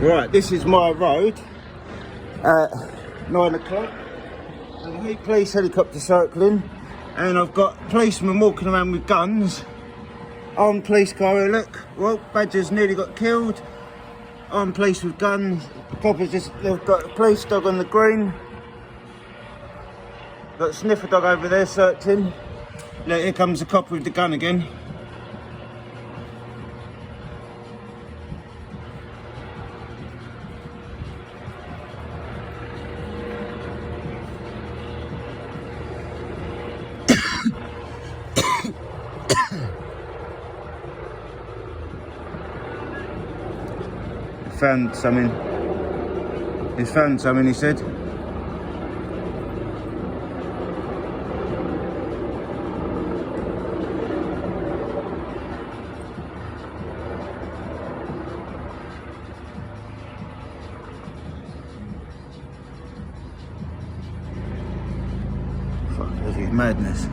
Right, this is my road at 9 o'clock. And the Heat Police helicopter circling, and I've got policemen walking around with guns. Armed police car here, look. Well, badgers nearly got killed. Armed police with guns. Coppers just, they've got a police dog on the green. Got a sniffer dog over there searching. Look, here comes the cop with the gun again. Found something. He's found something, he said. Fuck, this is madness.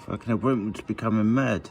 Fucking hell, Brentwood's becoming mad.